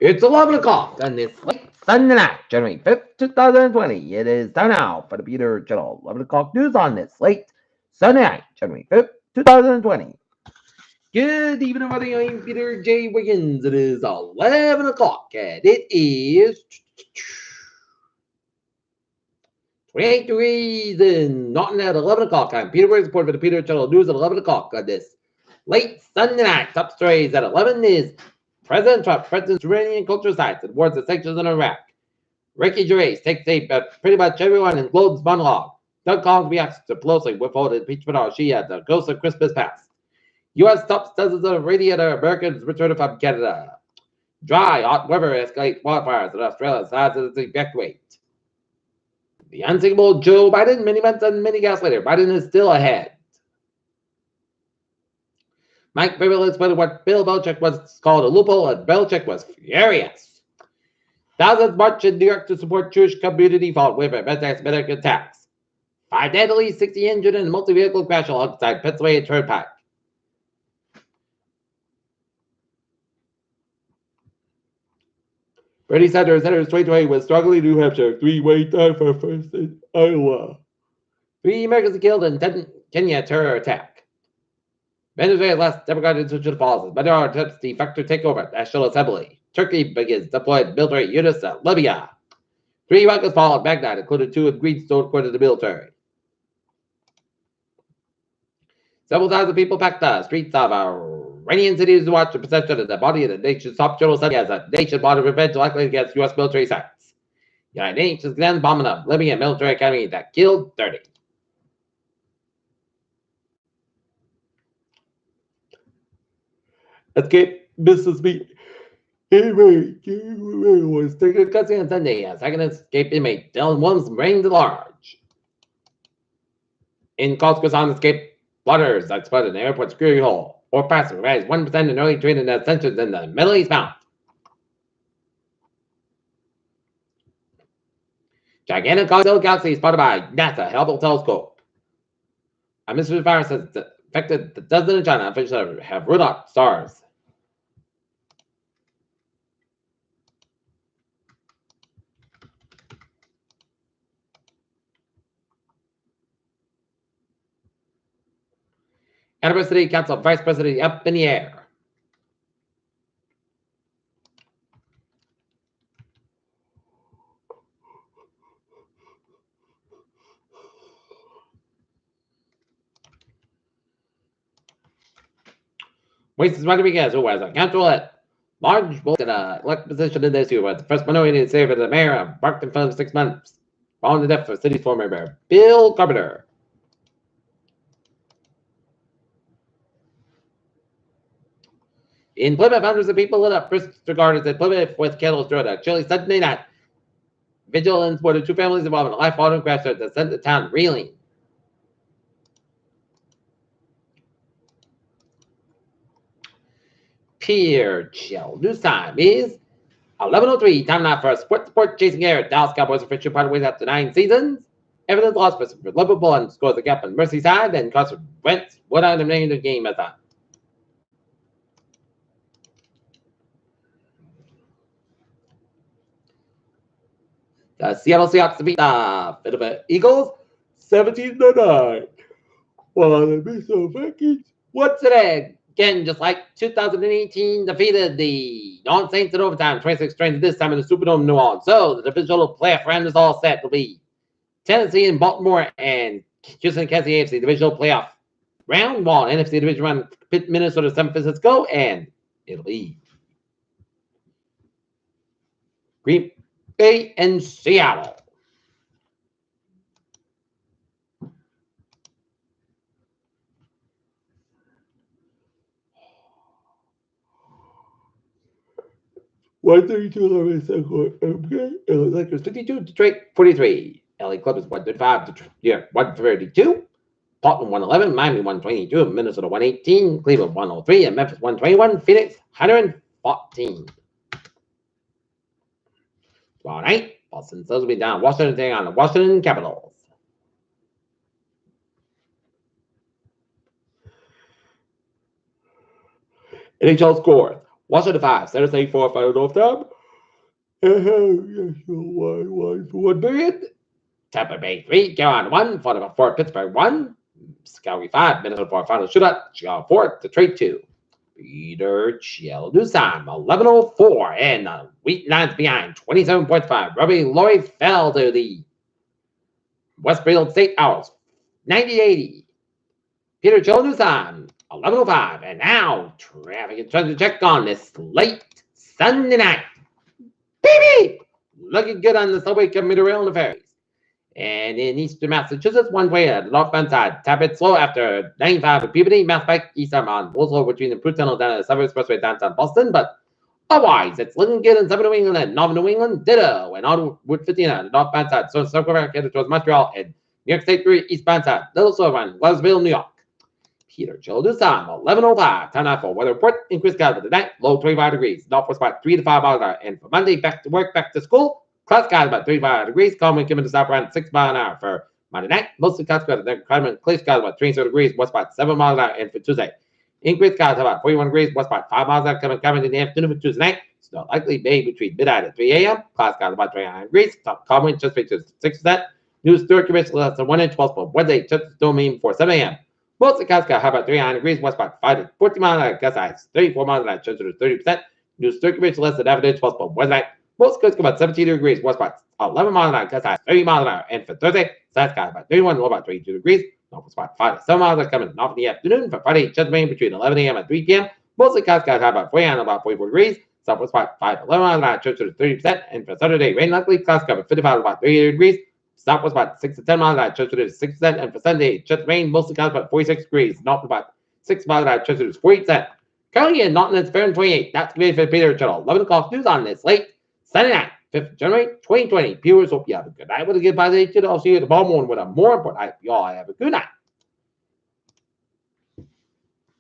It's 11 o'clock on this late Sunday night, January 5th, 2020. It is time now for the Peter Channel 11 o'clock news on this late Sunday night, January 5th, 2020. Good evening, everybody. I'm Peter J. Wiggins. It is 11 o'clock, and it is 28 degrees in Norton at 11 o'clock. I'm Peter Wiggins, reporting for the Peter Channel News at 11 o'clock on this late Sunday night. Top stories at 11 is President Trump, President's Iranian cultural sites and warns of sanctions on Iraq. Ricky Gervais takes aim at pretty much everyone in Globe's monologue. Doug Collins reacts to Pelosi withholding impeachment on she at the ghost of Christmas past. U.S. stops dozens of radiator Americans returning from Canada. Dry, hot weather escalates wildfires in Australia as it evacuate. The unsinkable Joe Biden, many months and many gas later, Biden is still ahead. Mike Vrabel explained what Bill Belichick was called a loophole, and Belichick was furious. Thousands marched in New York to support Jewish community fought with anti-Semitic attacks. 5 dead, at least 60 injured in a multi-vehicle crash alongside Pennsylvania Turnpike. Bernie Sanders enters 2020 with struggling New Hampshire. 3-way tie for first in Iowa. 3 Americans killed in Kenya terror attack. Venezuela last Democratic institution falls as Maduro attempts de facto takeover at National Assembly. Turkey begins deploying military units to Libya. 3 rockets fall at Baghdad, including 2 in Greenstone, according to the military. Several thousand people packed the streets of Iranian cities to watch the procession of the body of the nation's top general Sunday as a nation bought revenge likely against U.S. military sites. The United Nations condemns bombing of Libyan military academy that killed 30. Escape business meet. Anyway, was taken custody on Sunday as second escape inmate Dylan Williams reigned large. In Costco's escape waters that exploded in the airport security hole. Or passenger raised 1% in early trading as tensions in the Middle East mount. Gigantic galaxy spotted by NASA Hubble telescope. A mystery virus has affected the dozen in China, which have ruled out stars. University Council Vice President up in the air. Waste is running against who has a control at large vote in a elected position in this year was the first minority to serve as the mayor of Brockton for 6 months, following the death of city's former mayor, Bill Carpenter. In Plymouth, hundreds of people lit up Christmas gardens in Plymouth with candles during a chilly Sunday night. Vigilance reported 2 families involved in a life-altering crash that sent the town reeling. Peer chill. News time is 11:03. Time now for a sports report. Chasing air. Dallas Cowboys officially parted ways after 9 seasons. Evidence lost for Liverpool and scores the gap on Merseyside, and Carson Wentz went out and named the game as a. The Seattle Seahawks beat the Philadelphia Eagles 17-9. While the Minnesota Vikings once again, just like 2018, defeated the non-Saints in overtime, 26-20 this time in the Superdome in New Orleans. So the divisional playoff round is all set. It'll be Tennessee and Baltimore and Houston, Kansas City AFC divisional playoff round. While NFC division round, Minnesota, San Francisco, and it'll be Green Bay and Seattle. One 32 Lakers 52, Detroit 43. LA Clippers 135, Detroit, 132. Portland 111, Miami 122, Minnesota 118, Cleveland 103, and Memphis 121, Phoenix 114. Tomorrow night, Boston Celtics will be down Washington taking on the Washington Capitals. NHL scores. Washington 5, Center State 4, final overtime. One period. Tampa Bay 3, Carolina 1, Florida 4, Pittsburgh 1, Calgary 5, Minnesota 4, final shootout, Chicago 4, Detroit 2. Peter Chill news time, 11:04, and the Wheat Lions behind 27.5. Robbie Lloyd fell to the Westfield State Owls, 90-80. Peter Chill news time, 11:05, and now traffic and trying to check on this late Sunday night. Baby! Looking good on the subway commuter rail and the ferries. And in eastern Massachusetts, one way at the northbound side. Tap it slow after 95 at Peabody, Mass Pike, eastbound on Wolfslow between the Prue Tunnel down at the Subway Expressway downtown Boston. But otherwise, it's looking good in southern New England and northern New England. Ditto. And on Route 15 on the northbound side. So Circle Back headed towards Montreal and New York State 3 eastbound side. Little slow on Glasgow, New York. Peter Chill this time, 11:05. Time now for weather report. Increased skies for the night, low 25 degrees. Northwest about 3 to 5 miles an hour. And for Monday, back to work, back to school. Cloud skies about 35 degrees. Calm wind coming to south around 6 miles an hour for Monday night. Mostly cloud skies. Then clear skies about 27 degrees. West about 7 miles an hour. And for Tuesday, increased skies about 41 degrees. West about 5 miles an hour. Coming in the afternoon for Tuesday night. Snow likely may between midnight and 3 a.m. Cloud skies about 29 degrees. Calm wind just to 6%. New Stewart convention less than 1 inch. Possible Wednesday, just still mean for 7 a.m. Mostly cloud skies about 39 degrees. West about 5 to 14 miles an hour. Gust eyes 34 miles an hour. Just to 30%. New Stewart convention less than 1 inch. Possible Wednesday night. Most coasts about 17 degrees, west about 11 miles an hour, gust high 30 miles an hour. And for Thursday, south sky about 31, low about 32 degrees. North about 5 to 7 miles an hour coming off in the afternoon. For Friday, just rain between 11 a.m. and 3 p.m. Mostly clouds skies high about 40 and about 44 degrees. Southwest about 5 to 11 miles an hour, church to 30%. And for Saturday, rain likely, clouds cover 55 about 38 degrees. Southwest about 6 to 10 miles an hour, church to 6%. And for Sunday, just rain, mostly clouds about 46 degrees. North about 6 miles an hour, church to 40%. Currently in Norton, it's fair and 28. That's the for Peter Channel. 11 o'clock news on this late Sunday night. 5th January 2020. Viewers, hope you have a good night with a good positive. I'll see you tomorrow morning with a more important. Y'all have a good night.